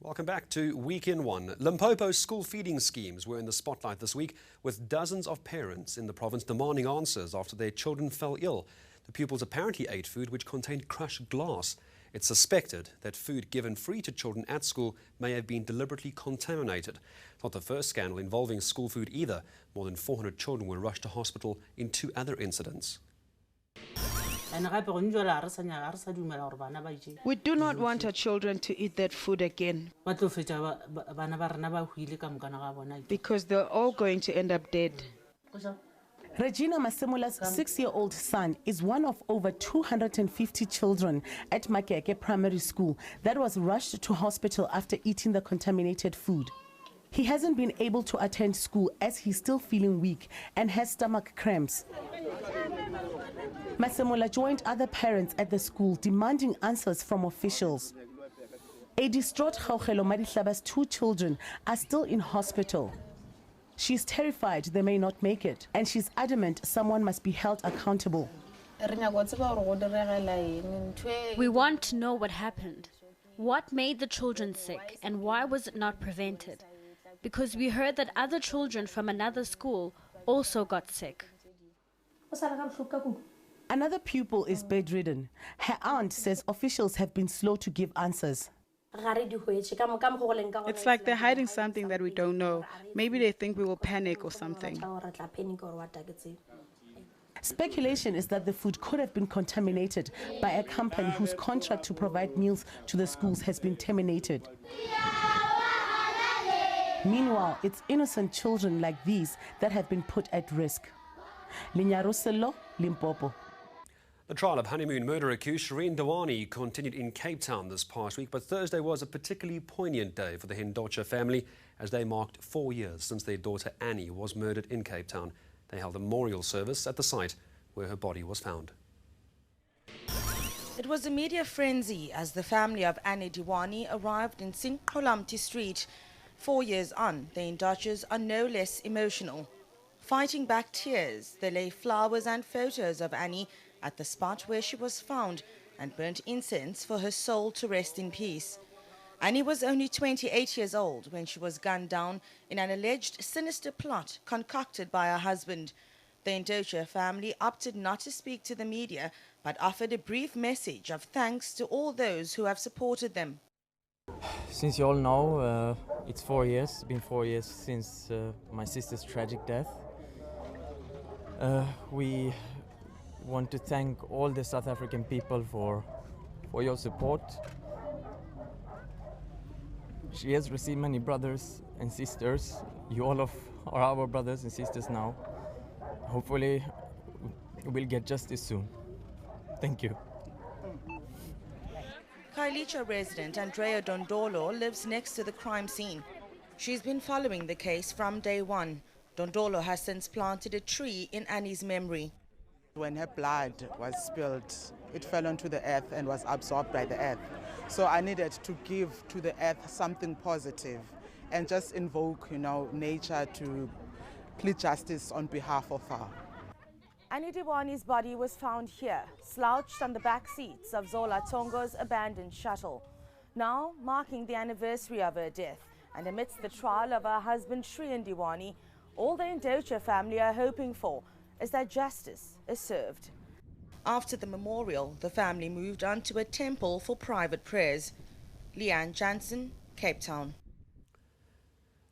Welcome back to Week in One. Limpopo's school feeding schemes were in the spotlight this week, with dozens of parents in the province demanding answers after their children fell ill. The pupils apparently ate food which contained crushed glass. It's suspected that food given free to children at school may have been deliberately contaminated. It's not the first scandal involving school food either. More than 400 children were rushed to hospital in 2 other incidents. We do not want our children to eat that food again because they're all going to end up dead. Regina Masemola's 6-year-old son is one of over 250 children at Makeke Primary School that was rushed to hospital after eating the contaminated food. He hasn't been able to attend school as he's still feeling weak and has stomach cramps. Masemola joined other parents at the school demanding answers from officials. A distraught Kgaugelo Madihlaba's 2 children are still in hospital. She's terrified they may not make it, and she's adamant someone must be held accountable. We want to know what happened. What made the children sick, and why was it not prevented? Because we heard that other children from another school also got sick. Another pupil is bedridden. Her aunt says officials have been slow to give answers. It's like they're hiding something that we don't know. Maybe they think we will panic or something. Speculation is that the food could have been contaminated by a company whose contract to provide meals to the schools has been terminated. Meanwhile, it's innocent children like these that have been put at risk. Linyaruselo, Limpopo. The trial of honeymoon murder accused Shireen Dewani continued in Cape Town this past week, but Thursday was a particularly poignant day for the Hindocha family as they marked 4 years since their daughter Annie was murdered in Cape Town. They held a memorial service at the site where her body was found. It was a media frenzy as the family of Annie Dewani arrived in Sinqolamti Street. 4 years on, the Hindochas are no less emotional. Fighting back tears, they lay flowers and photos of Annie at the spot where she was found and burnt incense for her soul to rest in peace. Annie was only 28 years old when she was gunned down in an alleged sinister plot concocted by her husband. The Hindocha family opted not to speak to the media, but offered a brief message of thanks to all those who have supported them. Since you all know, it's 4 years. It's been 4 years since my sister's tragic death. We want to thank all the South African people for your support. She has received many brothers and sisters. You all are our brothers and sisters now. Hopefully, we'll get justice soon. Thank you. Khayelitsha resident Andrea Dondolo lives next to the crime scene. She's been following the case from day one. Dondolo has since planted a tree in Annie's memory. When her blood was spilled, it fell onto the earth and was absorbed by the earth. So I needed to give to the earth something positive and just invoke, nature to plead justice on behalf of her. Annie Dewani's body was found here, slouched on the back seats of Zola Tongo's abandoned shuttle. Now, marking the anniversary of her death, and amidst the trial of her husband Shireen Dewani, all the Hindocha family are hoping for is that justice is served. After the memorial, the family moved on to a temple for private prayers. Leanne Jansen, Cape Town.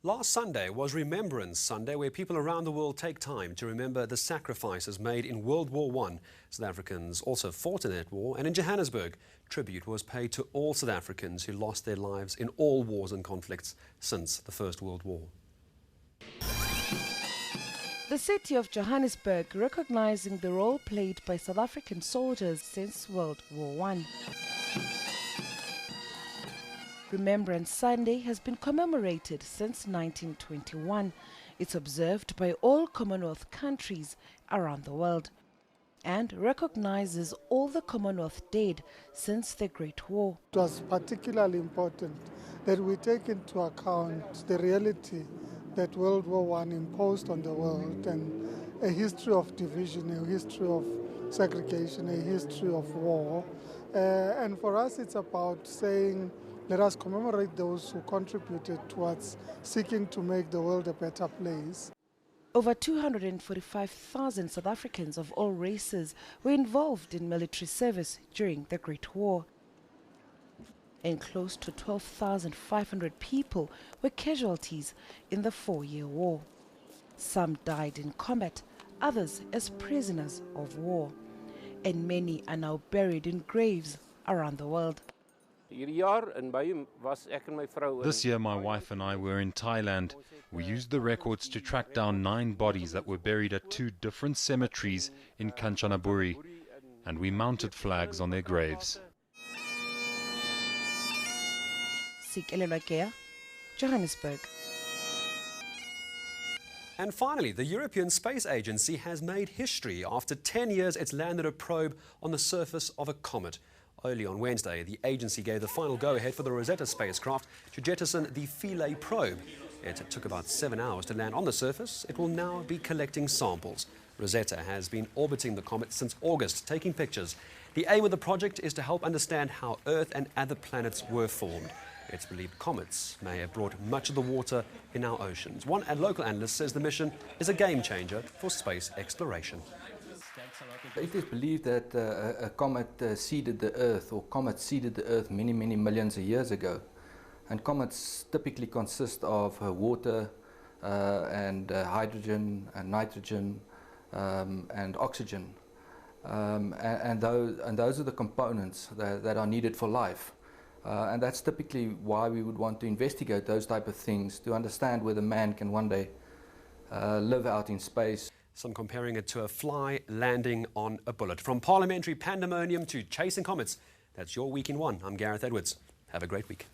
Last Sunday was Remembrance Sunday, where people around the world take time to remember the sacrifices made in World War I. South Africans also fought in that war, and in Johannesburg, tribute was paid to all South Africans who lost their lives in all wars and conflicts since the First World War. The city of Johannesburg recognizing the role played by South African soldiers since World War I. Remembrance Sunday has been commemorated since 1921. It's observed by all Commonwealth countries around the world and recognizes all the Commonwealth dead since the Great War. It was particularly important that we take into account the reality that World War I imposed on the world, and a history of division, a history of segregation, a history of war. And for us it's about saying Let us commemorate those who contributed towards seeking to make the world a better place. Over 245,000 South Africans of all races were involved in military service during the Great War. And close to 12,500 people were casualties in the 4-year war. Some died in combat, others as prisoners of war. And many are now buried in graves around the world. This year my wife and I were in Thailand. We used the records to track down 9 bodies that were buried at 2 different cemeteries in Kanchanaburi, and we mounted flags on their graves. Johannesburg. And finally, the European Space Agency has made history. After 10 years, it's landed a probe on the surface of a comet. Early on Wednesday, the agency gave the final go-ahead for the Rosetta spacecraft to jettison the Philae probe. It took about 7 hours to land on the surface. It will now be collecting samples. Rosetta has been orbiting the comet since August, taking pictures. The aim of the project is to help understand how Earth and other planets were formed. It's believed comets may have brought much of the water in our oceans. One local analyst says the mission is a game changer for space exploration. It is believed that a comet seeded the Earth, or comets seeded the Earth many millions of years ago. And comets typically consist of water and hydrogen and nitrogen and oxygen. And those are the components that are needed for life. And that's typically why we would want to investigate those type of things, to understand whether man can one day live out in space. Some comparing it to a fly landing on a bullet. From parliamentary pandemonium to chasing comets, that's your Week in One. I'm Gareth Edwards. Have a great week.